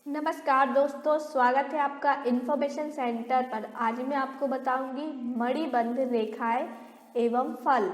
नमस्कार दोस्तों, स्वागत है आपका इन्फॉर्मेशन सेंटर पर। आज मैं आपको बताऊंगी मणिबंध रेखाएं एवं फल।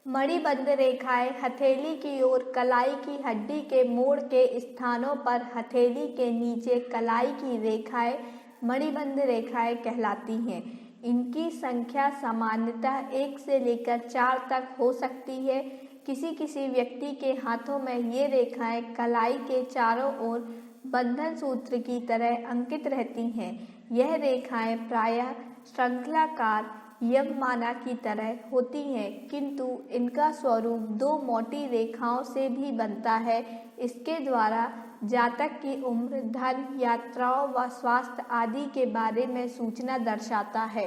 मणिबंध रेखाएं हथेली की ओर कलाई की हड्डी के मोड़ के स्थानों पर हथेली के नीचे कलाई की रेखाएं मणिबंध रेखाएं कहलाती हैं। इनकी संख्या सामान्यतः 1 से लेकर 4 तक हो सकती है। किसी किसी व्यक्ति के हाथों में ये रेखाएं कलाई के चारों ओर बंधन सूत्र की तरह अंकित रहती हैं। यह रेखाएं प्रायः श्रृंखलाकार यममाला की तरह होती हैं, किंतु इनका स्वरूप 2 मोटी रेखाओं से भी बनता है। इसके द्वारा जातक की उम्र, धन, यात्राओं व स्वास्थ्य आदि के बारे में सूचना दर्शाता है।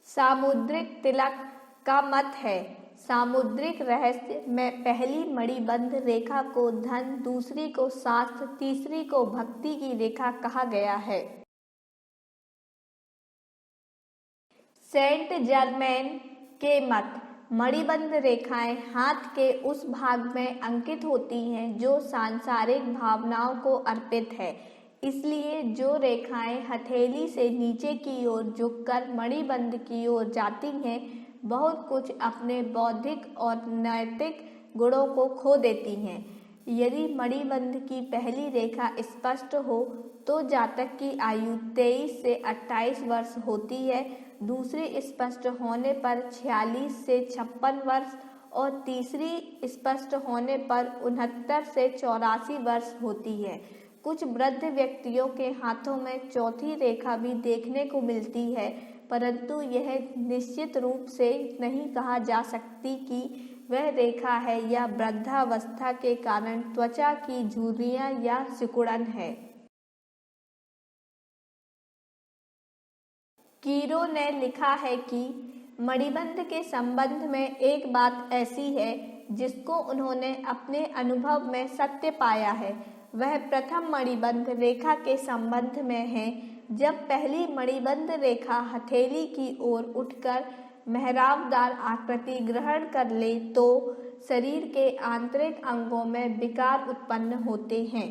सामुद्रिक तिलक का मत है। सामुद्रिक रहस्य में पहली मणिबंध रेखा को धन, दूसरी को शास्त्र, तीसरी को भक्ति की रेखा कहा गया है। सेंट जर्मेन के मत, मणिबंध रेखाएं हाथ के उस भाग में अंकित होती हैं जो सांसारिक भावनाओं को अर्पित है। इसलिए जो रेखाएं हथेली से नीचे की ओर झुककर मणिबंध की ओर जाती हैं, बहुत कुछ अपने बौद्धिक और नैतिक गुणों को खो देती हैं। यदि मणिबंध की पहली रेखा स्पष्ट हो तो जातक की आयु 23 से 28 वर्ष होती है, दूसरी स्पष्ट होने पर 46 से 56 वर्ष और तीसरी स्पष्ट होने पर 69 से 84 वर्ष होती है। कुछ वृद्ध व्यक्तियों के हाथों में चौथी रेखा भी देखने को मिलती है, परंतु यह निश्चित रूप से नहीं कहा जा सकती कि वह रेखा है या वृद्धावस्था के कारण त्वचा की झुर्रियां या सिकुड़न है। कीरो ने लिखा है कि मणिबंध के संबंध में एक बात ऐसी है जिसको उन्होंने अपने अनुभव में सत्य पाया है। वह प्रथम मणिबंध रेखा के संबंध में है। जब पहली मणिबंध रेखा हथेली की ओर उठकर मेहराबदार आकृति ग्रहण कर ले तो शरीर के आंतरिक अंगों में विकार उत्पन्न होते हैं।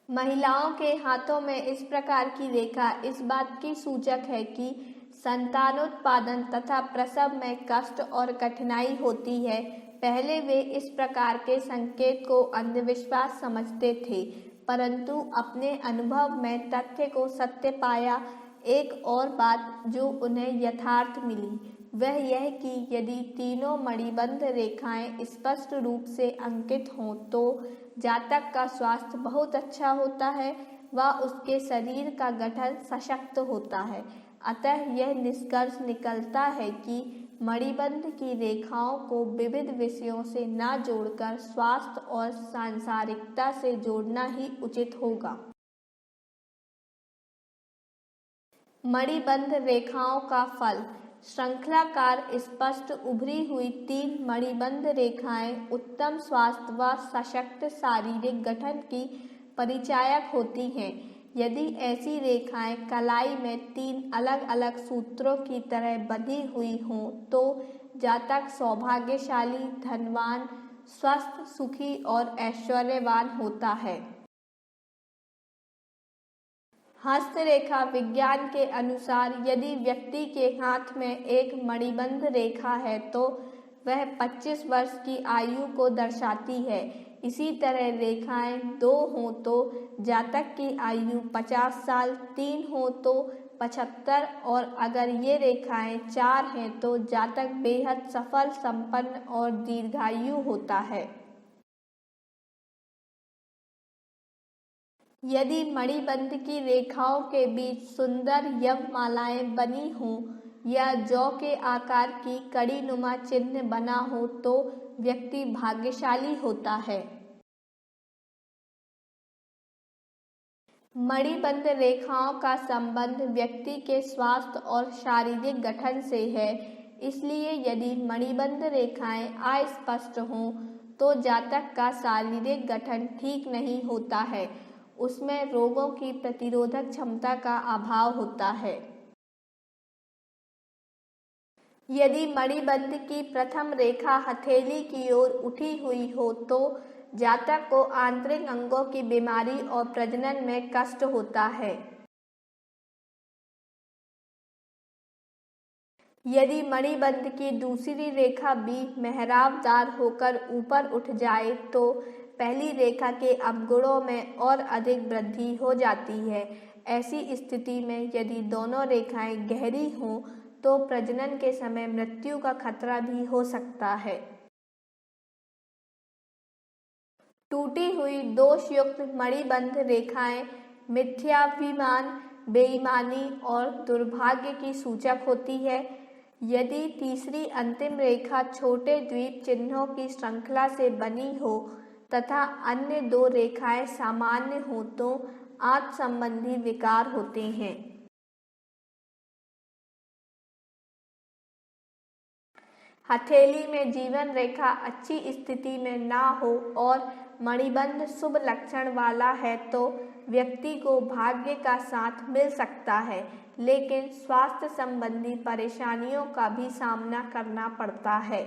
महिलाओं के हाथों में इस प्रकार की रेखा इस बात की सूचक है कि संतानोत्पादन तथा प्रसव में कष्ट और कठिनाई होती है। पहले वे इस प्रकार के संकेत को अंधविश्वास समझते थे, परंतु अपने अनुभव में तथ्य को सत्य पाया। एक और बात जो उन्हें यथार्थ मिली वह यह कि यदि तीनों मणिबंध रेखाएं स्पष्ट रूप से अंकित हों तो जातक का स्वास्थ्य बहुत अच्छा होता है व उसके शरीर का गठन सशक्त होता है। अतः यह निष्कर्ष निकलता है कि मणिबंध की रेखाओं को विविध विषयों से न जोड़कर स्वास्थ्य और सांसारिकता से जोड़ना ही उचित होगा। मणिबंध रेखाओं का फल, श्रृंखलाकार स्पष्ट उभरी हुई 3 मणिबंध रेखाएं उत्तम स्वास्थ्य व सशक्त शारीरिक गठन की परिचायक होती हैं। यदि ऐसी रेखाएं कलाई में 3 अलग अलग सूत्रों की तरह बंधी हुई हों तो जातक सौभाग्यशाली, धनवान, स्वस्थ, सुखी और ऐश्वर्यवान होता है। हस्तरेखा विज्ञान के अनुसार यदि व्यक्ति के हाथ में एक मणिबंध रेखा है तो वह 25 वर्ष की आयु को दर्शाती है। इसी तरह रेखाएं 2 हों तो जातक की आयु 50 साल, 3 हो तो 75 और अगर ये रेखाएं 4 हैं तो जातक बेहद सफल, संपन्न और दीर्घायु होता है। यदि मणिबंध की रेखाओं के बीच सुंदर यममालाएं बनी हों या जौ के आकार की कड़ी नुमा चिन्ह बना हो तो व्यक्ति भाग्यशाली होता है। मणिबंध रेखाओं का संबंध व्यक्ति के स्वास्थ्य और शारीरिक गठन से है। इसलिए यदि मणिबंध रेखाएं अस्पष्ट हों तो जातक का शारीरिक गठन ठीक नहीं होता है, उसमें रोगों की प्रतिरोधक क्षमता का अभाव होता है। यदि मणिबंध की प्रथम रेखा हथेली की ओर उठी हुई हो तो जातक को आंतरिक अंगों की बीमारी और प्रजनन में कष्ट होता है। यदि मणिबंध की दूसरी रेखा भी मेहराबदार होकर ऊपर उठ जाए तो पहली रेखा के अवगुणों में और अधिक वृद्धि हो जाती है। ऐसी स्थिति में यदि दोनों रेखाएं गहरी हों तो प्रजनन के समय मृत्यु का खतरा भी हो सकता है। टूटी हुई दोषयुक्त मणिबंध रेखाएं मिथ्याभिमान, बेईमानी और दुर्भाग्य की सूचक होती है। यदि तीसरी अंतिम रेखा छोटे द्वीप चिन्हों की श्रृंखला से बनी हो तथा अन्य दो रेखाएं सामान्य हो तो आंत संबंधी विकार होते हैं। हथेली में जीवन रेखा अच्छी स्थिति में ना हो और मणिबंध शुभ लक्षण वाला है तो व्यक्ति को भाग्य का साथ मिल सकता है, लेकिन स्वास्थ्य संबंधी परेशानियों का भी सामना करना पड़ता है।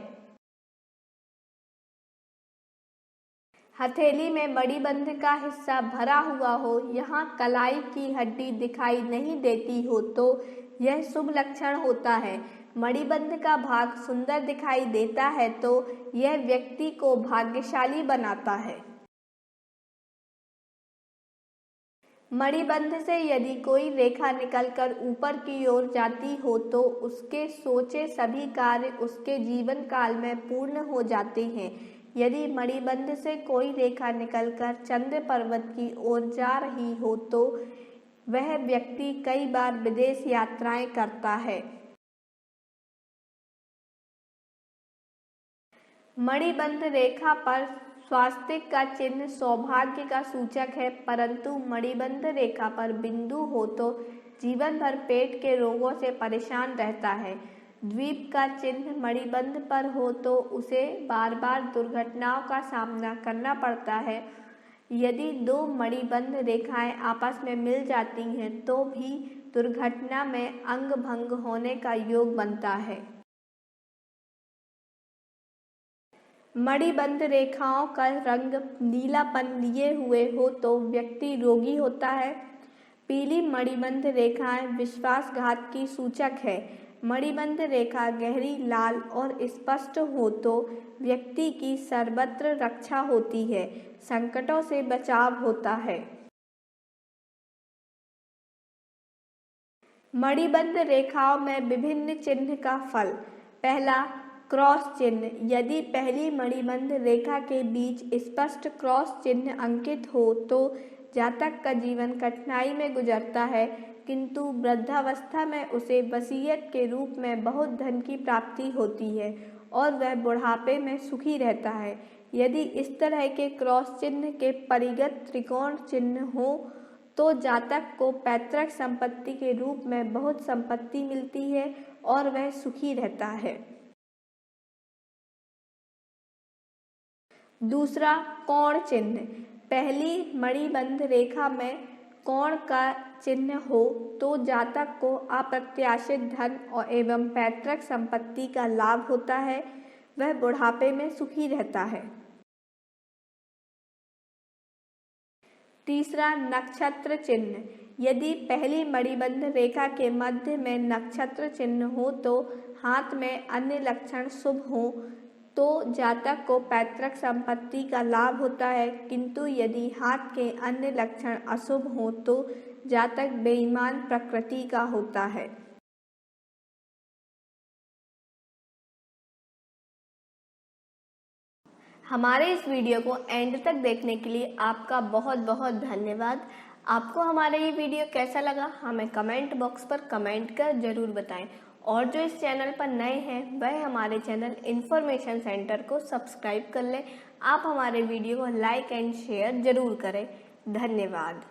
हथेली में मणिबंध का हिस्सा भरा हुआ हो, यहाँ कलाई की हड्डी दिखाई नहीं देती हो तो यह शुभ लक्षण होता है। मणिबंध का भाग सुंदर दिखाई देता है तो यह व्यक्ति को भाग्यशाली बनाता है। मणिबंध से यदि कोई रेखा निकलकर ऊपर की ओर जाती हो तो उसके सोचे सभी कार्य उसके जीवन काल में पूर्ण हो जाते हैं। यदि मणिबंध से कोई रेखा निकलकर चंद्र पर्वत की ओर जा रही हो तो वह व्यक्ति कई बार विदेश यात्राएं करता है। मणिबंध रेखा पर स्वास्तिक का चिन्ह सौभाग्य का सूचक है, परंतु मणिबंध रेखा पर बिंदु हो तो जीवन भर पेट के रोगों से परेशान रहता है। द्वीप का चिन्ह मणिबंध पर हो तो उसे बार बार दुर्घटनाओं का सामना करना पड़ता है। यदि दो मणिबंध रेखाएं आपस में मिल जाती हैं तो भी दुर्घटना में अंग भंग होने का योग बनता है। मणिबंध रेखाओं का रंग नीलापन लिए हुए हो तो व्यक्ति रोगी होता है। पीली मणिबंध रेखाएं विश्वासघात की सूचक है। मणिबंध रेखा गहरी लाल और स्पष्ट हो तो व्यक्ति की सर्वत्र रक्षा होती है, संकटों से बचाव होता है। मणिबंध रेखाओं में विभिन्न चिन्ह का फल। पहला, क्रॉस चिन्ह। यदि पहली मणिबंध रेखा के बीच स्पष्ट क्रॉस चिन्ह अंकित हो तो जातक का जीवन कठिनाई में गुजरता है, किंतु वृद्धावस्था में उसे वसीयत के रूप में बहुत धन की प्राप्ति होती है और वह बुढ़ापे में सुखी रहता है। यदि इस तरह के क्रॉस चिन्ह के परिगत त्रिकोण चिन्ह हो तो जातक को पैतृक संपत्ति के रूप में बहुत संपत्ति मिलती है और वह सुखी रहता है। दूसरा, कोण चिन्ह। पहली मणिबंध रेखा में कोण का चिन्ह हो तो जातक को अप्रत्याशित धन और एवं पैतृक संपत्ति का लाभ होता है, वह बुढ़ापे में सुखी रहता है। तीसरा, नक्षत्र चिन्ह। यदि पहली मणिबंध रेखा के मध्य में नक्षत्र चिन्ह हो तो हाथ में अन्य लक्षण शुभ हो तो जातक को पैतृक संपत्ति का लाभ होता है, किंतु यदि हाथ के अन्य लक्षण अशुभ हो तो जातक बेईमान प्रकृति का होता है। हमारे इस वीडियो को एंड तक देखने के लिए आपका बहुत बहुत धन्यवाद। आपको हमारा ये वीडियो कैसा लगा हमें कमेंट बॉक्स पर कमेंट कर जरूर बताएं और जो इस चैनल पर नए हैं वह हमारे चैनल इन्फॉर्मेशन सेंटर को सब्सक्राइब कर लें। आप हमारे वीडियो को लाइक एंड शेयर जरूर करें। धन्यवाद।